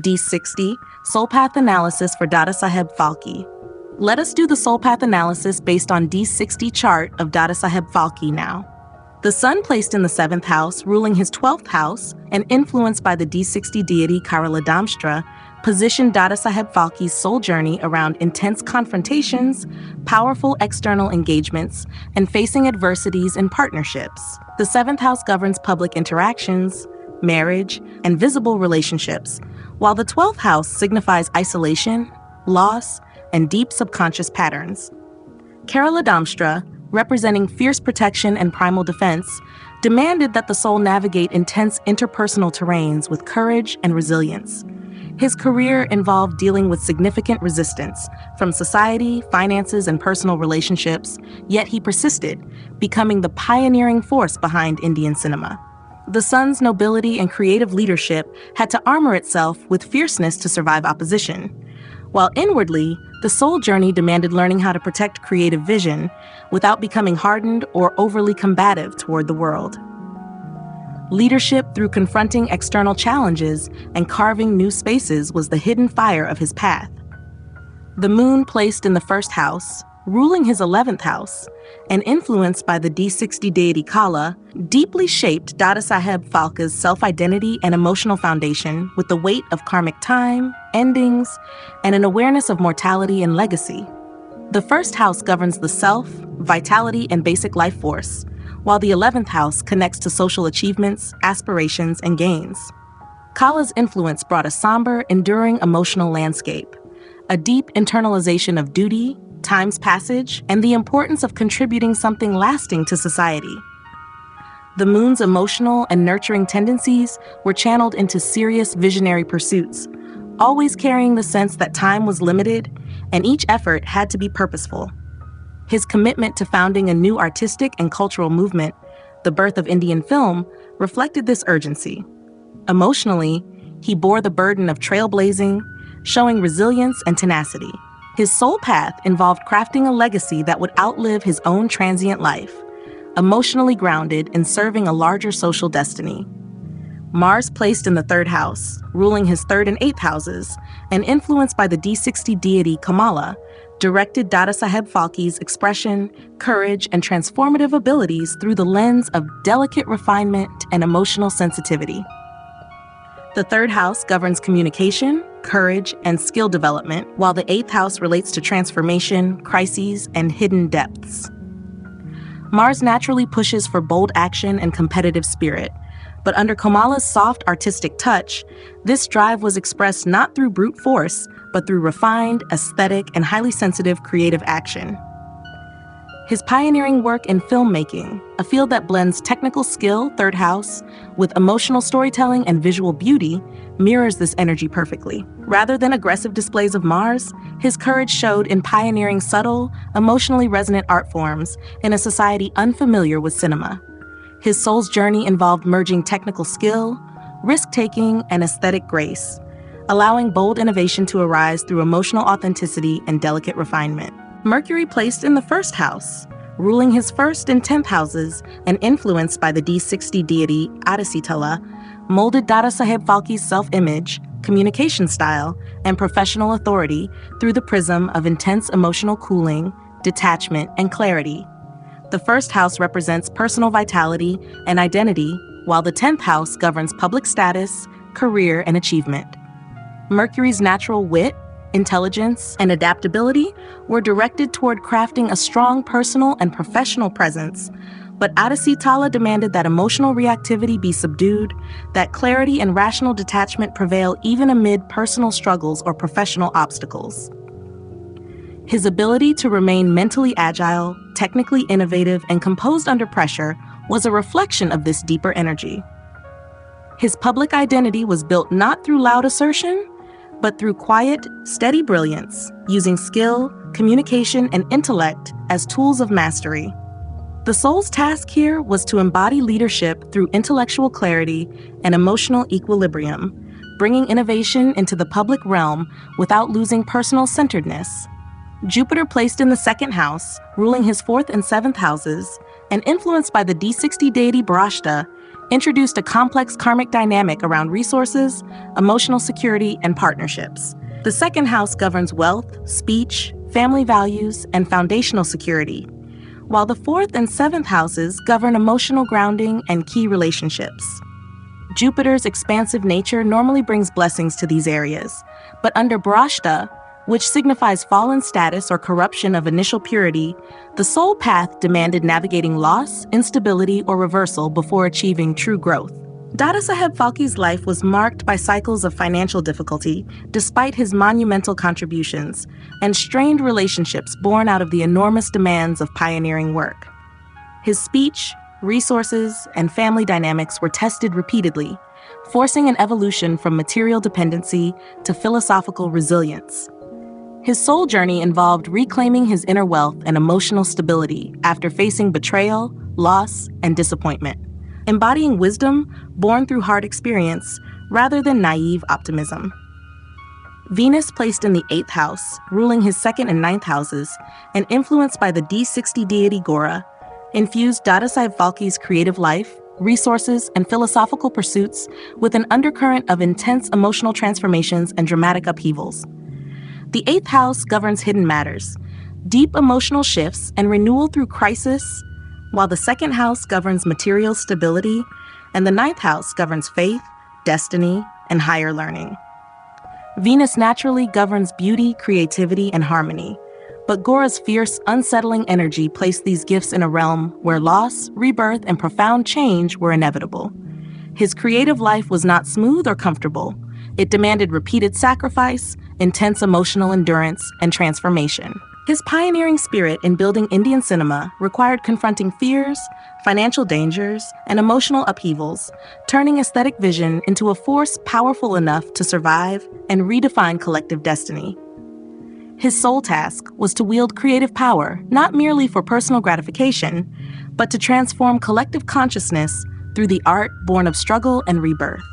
D60, Soul Path Analysis for Dadasaheb Phalke. Let us do the Soul Path Analysis based on D60 chart of Dadasaheb Phalke now. The Sun placed in the 7th house, ruling his 12th house, and influenced by the D60 deity Karmic, positioned Dadasaheb Phalke's soul journey around intense confrontations, powerful external engagements, and facing adversities in partnerships. The 7th house governs public interactions, marriage, and visible relationships, while the 12th house signifies isolation, loss, and deep subconscious patterns. Karmic, representing fierce protection and primal defense, demanded that the soul navigate intense interpersonal terrains with courage and resilience. His career involved dealing with significant resistance from society, finances, and personal relationships, yet he persisted, becoming the pioneering force behind Indian cinema. The Sun's nobility and creative leadership had to armor itself with fierceness to survive opposition, while inwardly, the soul journey demanded learning how to protect creative vision without becoming hardened or overly combative toward the world. Leadership through confronting external challenges and carving new spaces was the hidden fire of his path. The Moon placed in the 1st house, ruling his 11th house, and influenced by the D60 deity Kala, deeply shaped Dadasaheb Phalke's self-identity and emotional foundation with the weight of karmic time, endings, and an awareness of mortality and legacy. The 1st house governs the self, vitality, and basic life force, while the 11th house connects to social achievements, aspirations, and gains. Kala's influence brought a somber, enduring emotional landscape, a deep internalization of duty, time's passage, and the importance of contributing something lasting to society. The Moon's emotional and nurturing tendencies were channeled into serious visionary pursuits, always carrying the sense that time was limited and each effort had to be purposeful. His commitment to founding a new artistic and cultural movement, the birth of Indian film, reflected this urgency. Emotionally, he bore the burden of trailblazing, showing resilience and tenacity. His soul path involved crafting a legacy that would outlive his own transient life, emotionally grounded in serving a larger social destiny. Mars placed in the 3rd house, ruling his 3rd and 8th houses, and influenced by the D60 deity Kamala, directed Dadasaheb Phalke's expression, courage, and transformative abilities through the lens of delicate refinement and emotional sensitivity. The 3rd house governs communication, courage, and skill development, while the 8th house relates to transformation, crises, and hidden depths. Mars naturally pushes for bold action and competitive spirit, but under Kamala's soft artistic touch, this drive was expressed not through brute force, but through refined, aesthetic, and highly sensitive creative action. His pioneering work in filmmaking, a field that blends technical skill, 3rd house, with emotional storytelling and visual beauty, mirrors this energy perfectly. Rather than aggressive displays of Mars, his courage showed in pioneering subtle, emotionally resonant art forms in a society unfamiliar with cinema. His soul's journey involved merging technical skill, risk-taking, and aesthetic grace, allowing bold innovation to arise through emotional authenticity and delicate refinement. Mercury placed in the 1st house, ruling his 1st and 10th houses, and influenced by the D60 deity Adisitala, molded Dadasaheb Phalke's self-image, communication style, and professional authority through the prism of intense emotional cooling, detachment, and clarity. The 1st house represents personal vitality and identity, while the 10th house governs public status, career, and achievement. Mercury's natural wit, intelligence, and adaptability were directed toward crafting a strong personal and professional presence, but Adisitala demanded that emotional reactivity be subdued, that clarity and rational detachment prevail even amid personal struggles or professional obstacles. His ability to remain mentally agile, technically innovative, and composed under pressure was a reflection of this deeper energy. His public identity was built not through loud assertion, but through quiet, steady brilliance, using skill, communication, and intellect as tools of mastery. The soul's task here was to embody leadership through intellectual clarity and emotional equilibrium, bringing innovation into the public realm without losing personal centeredness. Jupiter placed in the 2nd house, ruling his 4th and 7th houses, and influenced by the D60 deity Barashta, introduced a complex karmic dynamic around resources, emotional security, and partnerships. The second house governs wealth, speech, family values, and foundational security, while the fourth and seventh houses govern emotional grounding and key relationships. Jupiter's expansive nature normally brings blessings to these areas, but under Bhrashta, which signifies fallen status or corruption of initial purity, the soul path demanded navigating loss, instability, or reversal before achieving true growth. Dadasaheb Phalke's life was marked by cycles of financial difficulty, despite his monumental contributions, and strained relationships born out of the enormous demands of pioneering work. His speech, resources, and family dynamics were tested repeatedly, forcing an evolution from material dependency to philosophical resilience. His soul journey involved reclaiming his inner wealth and emotional stability after facing betrayal, loss, and disappointment, embodying wisdom born through hard experience rather than naive optimism. Venus, placed in the 8th house, ruling his 2nd and 9th houses, and influenced by the D60 deity Gora, infused Dadasaheb Phalke's creative life, resources, and philosophical pursuits with an undercurrent of intense emotional transformations and dramatic upheavals. The 8th house governs hidden matters, deep emotional shifts, and renewal through crisis, while the 2nd house governs material stability, and the 9th house governs faith, destiny, and higher learning. Venus naturally governs beauty, creativity, and harmony, but Gora's fierce, unsettling energy placed these gifts in a realm where loss, rebirth, and profound change were inevitable. His creative life was not smooth or comfortable. It demanded repeated sacrifice, intense emotional endurance, and transformation. His pioneering spirit in building Indian cinema required confronting fears, financial dangers, and emotional upheavals, turning aesthetic vision into a force powerful enough to survive and redefine collective destiny. His sole task was to wield creative power, not merely for personal gratification, but to transform collective consciousness through the art born of struggle and rebirth.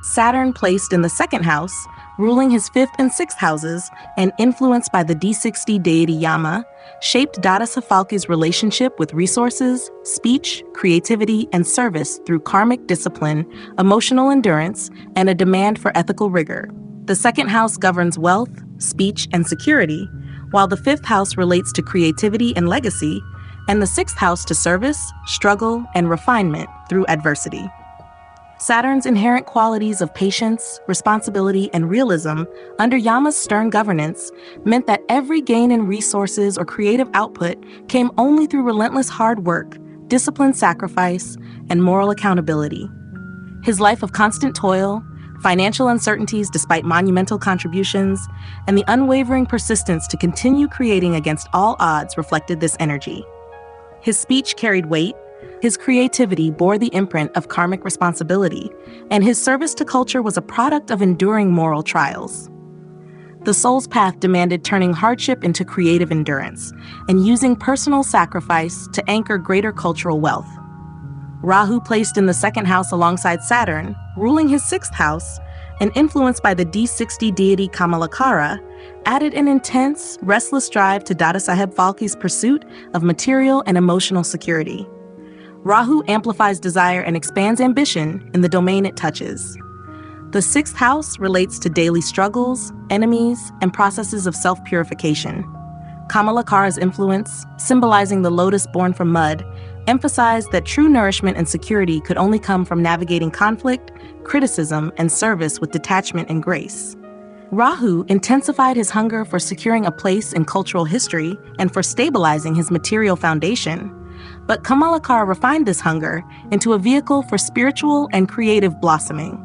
Saturn, placed in the 2nd house, ruling his 5th and 6th houses, and influenced by the D60 deity Yama, shaped Dadasaheb Phalke's relationship with resources, speech, creativity, and service through karmic discipline, emotional endurance, and a demand for ethical rigor. The 2nd house governs wealth, speech, and security, while the 5th house relates to creativity and legacy, and the 6th house to service, struggle, and refinement through adversity. Saturn's inherent qualities of patience, responsibility, and realism under Yama's stern governance meant that every gain in resources or creative output came only through relentless hard work, disciplined sacrifice, and moral accountability. His life of constant toil, financial uncertainties despite monumental contributions, and the unwavering persistence to continue creating against all odds reflected this energy. His speech carried weight, his creativity bore the imprint of karmic responsibility, and his service to culture was a product of enduring moral trials. The soul's path demanded turning hardship into creative endurance and using personal sacrifice to anchor greater cultural wealth. Rahu, placed in the 2nd house alongside Saturn, ruling his 6th house, and influenced by the D60 deity Kamalakara, added an intense, restless drive to Dadasaheb Phalke's pursuit of material and emotional security. Rahu amplifies desire and expands ambition in the domain it touches. The 6th house relates to daily struggles, enemies, and processes of self-purification. Kamalakara's influence, symbolizing the lotus born from mud, emphasized that true nourishment and security could only come from navigating conflict, criticism, and service with detachment and grace. Rahu intensified his hunger for securing a place in cultural history and for stabilizing his material foundation. But Kamalakara refined this hunger into a vehicle for spiritual and creative blossoming.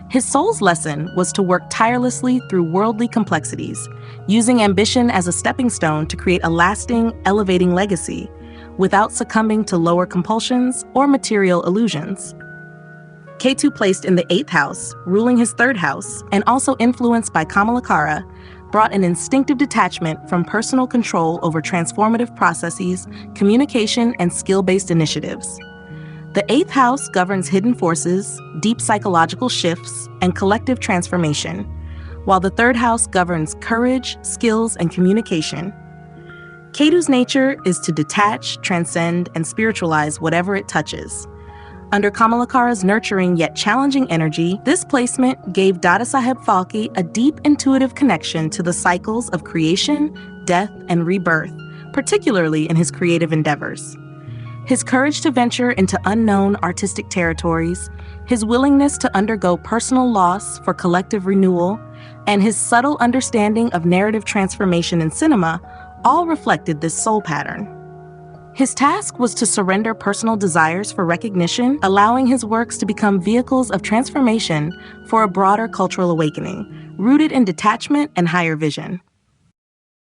His soul's lesson was to work tirelessly through worldly complexities, using ambition as a stepping stone to create a lasting, elevating legacy, without succumbing to lower compulsions or material illusions. Ketu, placed in the 8th house, ruling his 3rd house, and also influenced by Kamalakara, brought an instinctive detachment from personal control over transformative processes, communication, and skill-based initiatives. The 8th house governs hidden forces, deep psychological shifts, and collective transformation, while the 3rd house governs courage, skills, and communication. Ketu's nature is to detach, transcend, and spiritualize whatever it touches. Under Kamalakara's nurturing yet challenging energy, this placement gave Dadasaheb Phalke a deep intuitive connection to the cycles of creation, death, and rebirth, particularly in his creative endeavors. His courage to venture into unknown artistic territories, his willingness to undergo personal loss for collective renewal, and his subtle understanding of narrative transformation in cinema all reflected this soul pattern. His task was to surrender personal desires for recognition, allowing his works to become vehicles of transformation for a broader cultural awakening, rooted in detachment and higher vision.